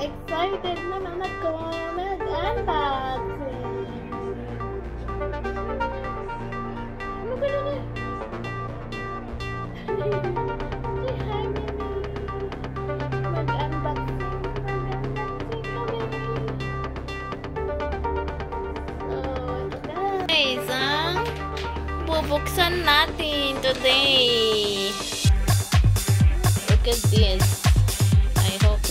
excited naman ako mag-unboxing. Ano ba na? Si Jaime mag-unboxing kami. So, ito guys, ang bubuksan natin today. Look at this. I hope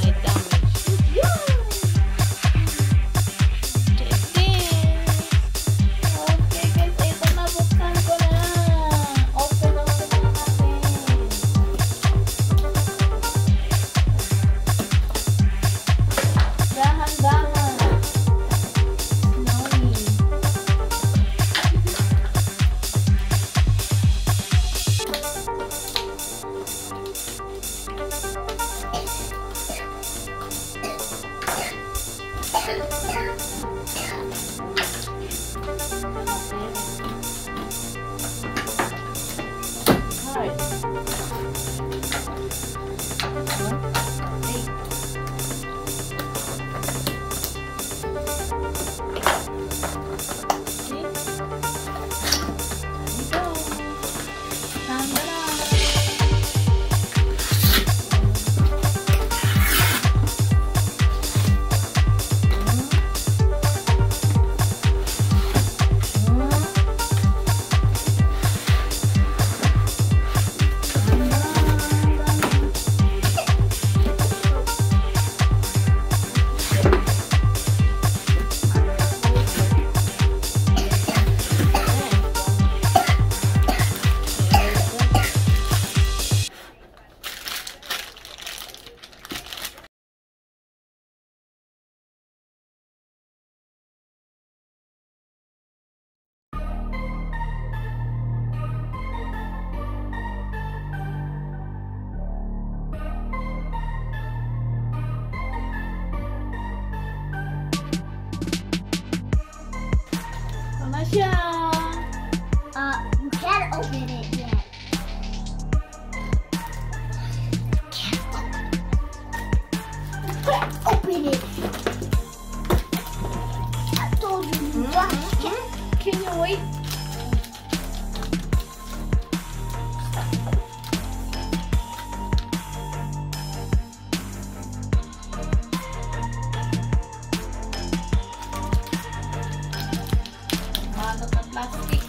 my damage. Check this. Okay guys, ito na, buksan ko na. Open na natin. Dahan-dahan. Snowy. Siya. You can't open it yet. Can't open it. I told you. Can you wait? Plastic.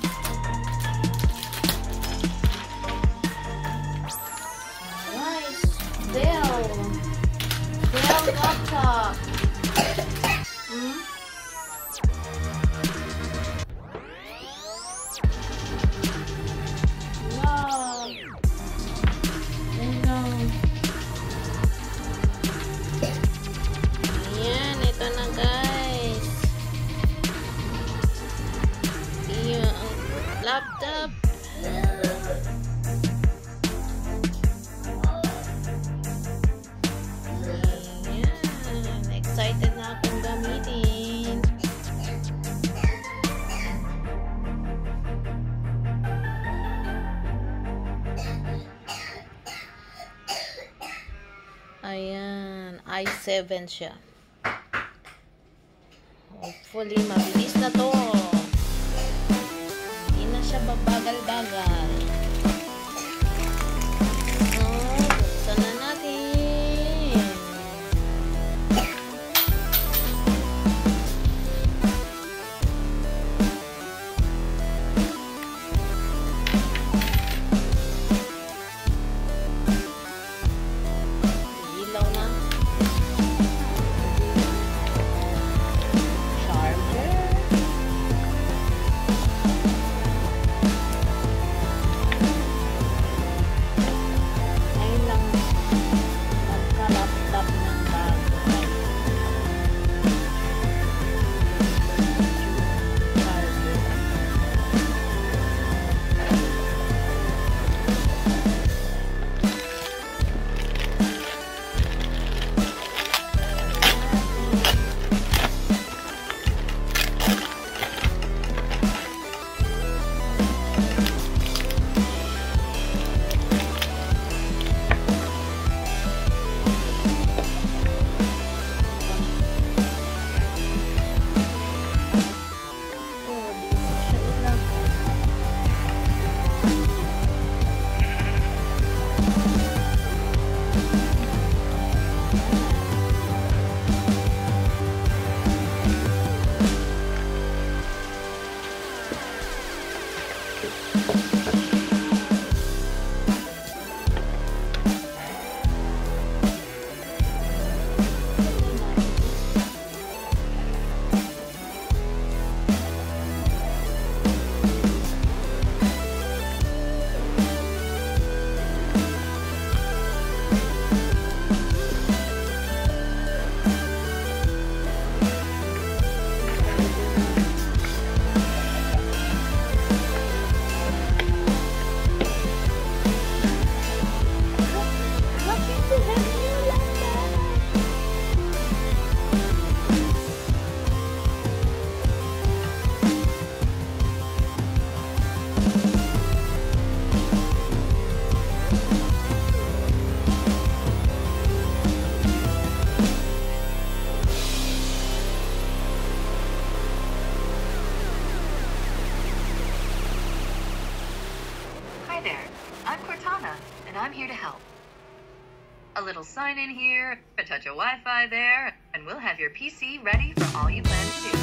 Nice. Dell laptop. Wow. Ayan, ito na guys. Laptop. Ayan. Excited na akong gamitin. Ayan. i7 siya. Hopefully, mabilis na to. Siya babagal-bagal. So, buksan na natin. Ilaw na. Charger. little sign in here, a touch of Wi-Fi there, and we'll have your PC ready for all you plan to do.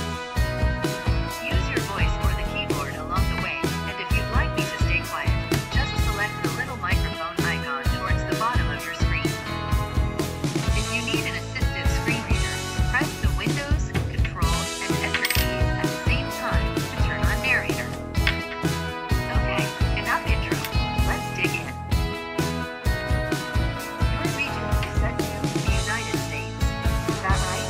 Use your voice or the keyboard along the way, and if you'd like me to stay quiet, just select the little microphone icon towards the bottom of your screen. If you need an assistive screen reader, press the Windows, Control, and Enter keys at the same time to turn on narrator. Okay, enough intro. Let's dig in. Your region is set to the United States. Is that right?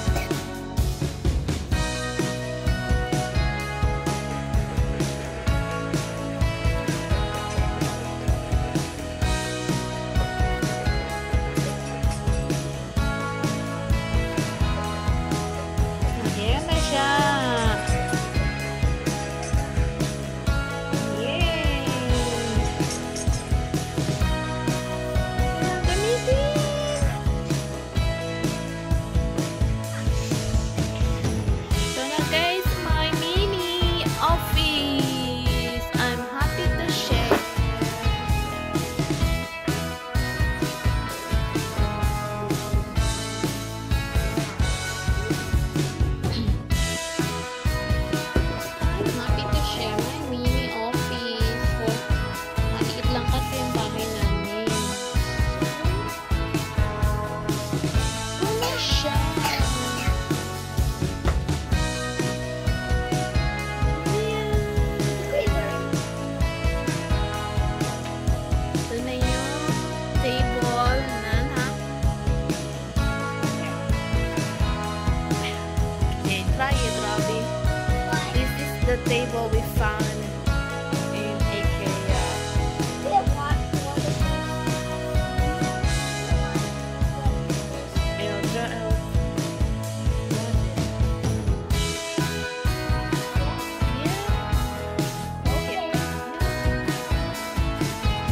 Ayan na siya. Yay! Gamitin! Ito na guys, my mini office. I'm happy to share. I'm happy to share my mini office. So, maliit lang kasi yung bahay namin. Ito na siya. Ito na yung table na try it, Robbie. This is the table we found in IKEA.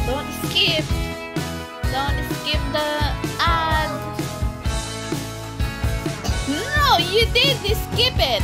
Don't skip. Don't skip the ad. No, you did skip it.